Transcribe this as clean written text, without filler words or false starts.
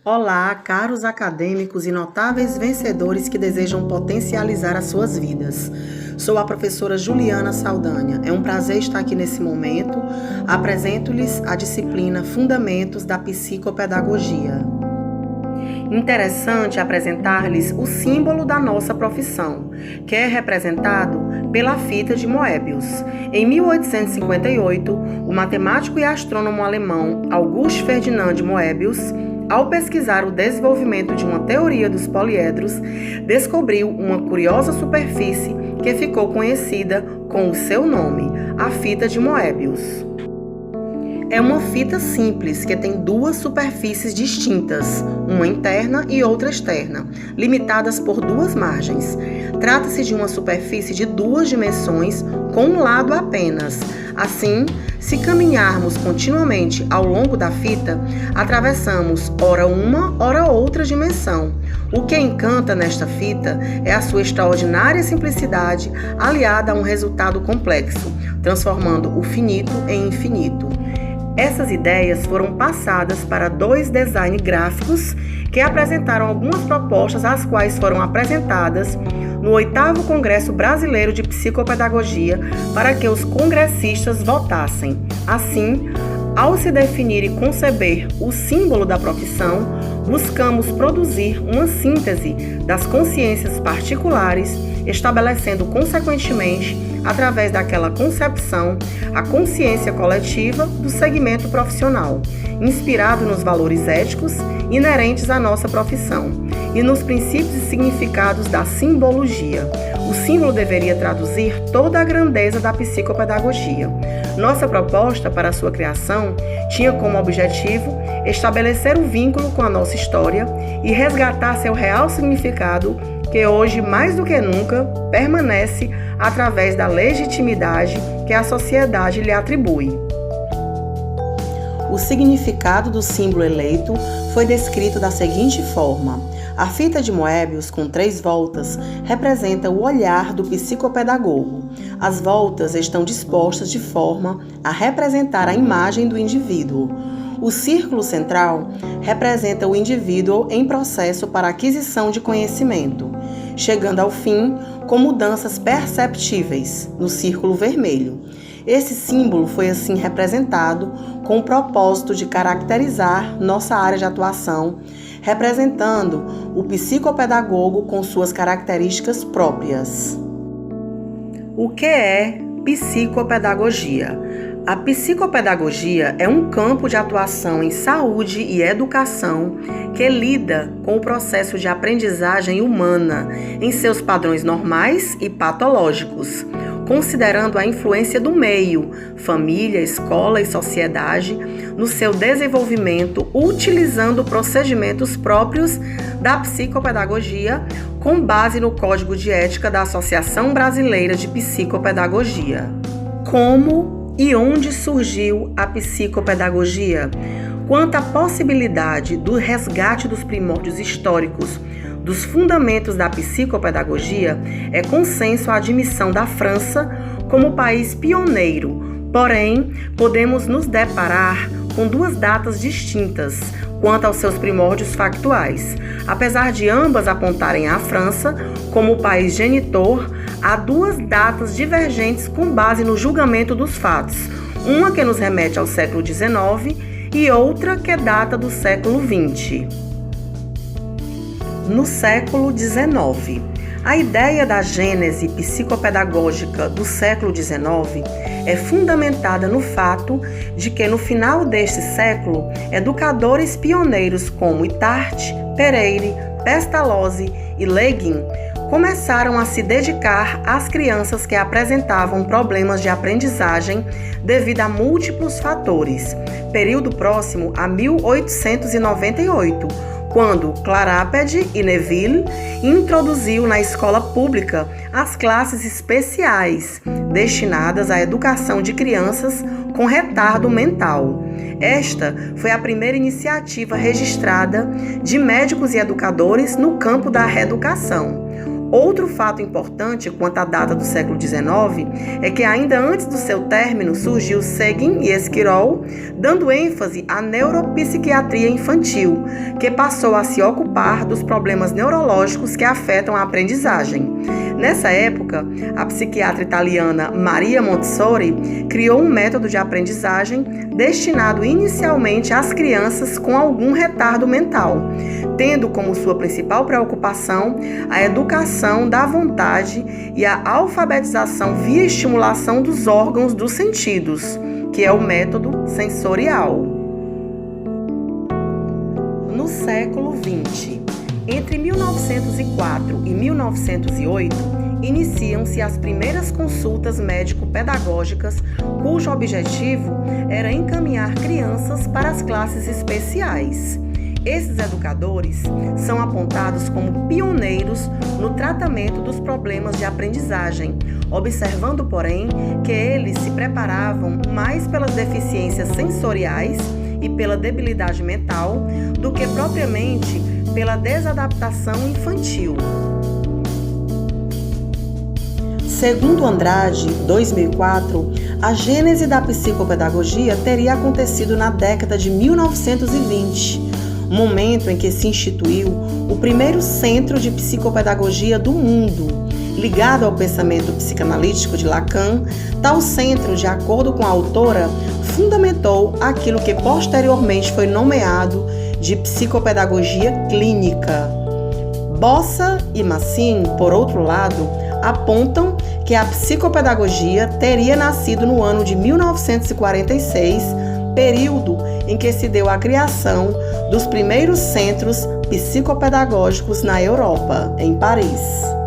Olá, caros acadêmicos e notáveis vencedores que desejam potencializar as suas vidas. Sou a professora Juliana Saldanha. É um prazer estar aqui nesse momento. Apresento-lhes a disciplina Fundamentos da Psicopedagogia. Interessante apresentar-lhes o símbolo da nossa profissão, que é representado pela fita de Moebius. Em 1858, o matemático e astrônomo alemão August Ferdinand Moebius, ao pesquisar o desenvolvimento de uma teoria dos poliedros, descobriu uma curiosa superfície que ficou conhecida com o seu nome, a fita de Moebius. É uma fita simples que tem duas superfícies distintas, uma interna e outra externa, limitadas por duas margens. Trata-se de uma superfície de duas dimensões com um lado apenas. Assim, se caminharmos continuamente ao longo da fita, atravessamos ora uma, ora outra dimensão. O que encanta nesta fita é a sua extraordinária simplicidade aliada a um resultado complexo, transformando o finito em infinito. Essas ideias foram passadas para dois design gráficos que apresentaram algumas propostas, as quais foram apresentadas no 8º Congresso Brasileiro de Psicopedagogia para que os congressistas votassem. Assim, ao se definir e conceber o símbolo da profissão, buscamos produzir uma síntese das consciências particulares, estabelecendo, consequentemente, através daquela concepção, a consciência coletiva do segmento profissional, inspirado nos valores éticos inerentes à nossa profissão e nos princípios e significados da simbologia. O símbolo deveria traduzir toda a grandeza da psicopedagogia. Nossa proposta para a sua criação tinha como objetivo estabelecer o vínculo com a nossa história e resgatar seu real significado, que hoje, mais do que nunca, permanece através da legitimidade que a sociedade lhe atribui. O significado do símbolo eleito foi descrito da seguinte forma: a fita de Moebius, com 3 voltas, representa o olhar do psicopedagogo. As voltas estão dispostas de forma a representar a imagem do indivíduo. O círculo central representa o indivíduo em processo para aquisição de conhecimento, chegando ao fim com mudanças perceptíveis no círculo vermelho. Esse símbolo foi assim representado com o propósito de caracterizar nossa área de atuação, representando o psicopedagogo com suas características próprias. O que é psicopedagogia? A psicopedagogia é um campo de atuação em saúde e educação que lida com o processo de aprendizagem humana em seus padrões normais e patológicos, considerando a influência do meio, família, escola e sociedade, no seu desenvolvimento, utilizando procedimentos próprios da psicopedagogia com base no Código de Ética da Associação Brasileira de Psicopedagogia. Como e onde surgiu a psicopedagogia? Quanto à possibilidade do resgate dos primórdios históricos dos fundamentos da psicopedagogia, é consenso a admissão da França como país pioneiro. Porém, podemos nos deparar com 2 datas distintas quanto aos seus primórdios factuais. Apesar de ambas apontarem à França como o país genitor, há 2 datas divergentes com base no julgamento dos fatos, uma que nos remete ao século XIX e outra que data do século XX. No século XIX, a ideia da gênese psicopedagógica do século XIX é fundamentada no fato de que, no final deste século, educadores pioneiros como Itard, Pereire, Pestalozzi e Leguin começaram a se dedicar às crianças que apresentavam problemas de aprendizagem devido a múltiplos fatores, período próximo a 1898, quando Clarápede e Neville introduziu na escola pública as classes especiais, destinadas à educação de crianças com retardo mental. Esta foi a primeira iniciativa registrada de médicos e educadores no campo da reeducação. Outro fato importante quanto à data do século XIX é que ainda antes do seu término surgiu Seguin e Esquirol, dando ênfase à neuropsiquiatria infantil, que passou a se ocupar dos problemas neurológicos que afetam a aprendizagem. Nessa época, a psiquiatra italiana Maria Montessori criou um método de aprendizagem destinado inicialmente às crianças com algum retardo mental, tendo como sua principal preocupação a educação da vontade e a alfabetização via estimulação dos órgãos dos sentidos, que é o método sensorial. No século XX, entre 1904 e 1908, iniciam-se as primeiras consultas médico-pedagógicas, cujo objetivo era encaminhar crianças para as classes especiais. Esses educadores são apontados como pioneiros no tratamento dos problemas de aprendizagem, observando, porém, que eles se preparavam mais pelas deficiências sensoriais e pela debilidade mental do que propriamente pela desadaptação infantil. Segundo Andrade, 2004, a gênese da psicopedagogia teria acontecido na década de 1920, momento em que se instituiu o primeiro centro de psicopedagogia do mundo. Ligado ao pensamento psicanalítico de Lacan, tal centro, de acordo com a autora, fundamentou aquilo que posteriormente foi nomeado de psicopedagogia clínica. Bossa e Massin, por outro lado, apontam que a psicopedagogia teria nascido no ano de 1946, período em que se deu a criação dos primeiros centros psicopedagógicos na Europa, em Paris.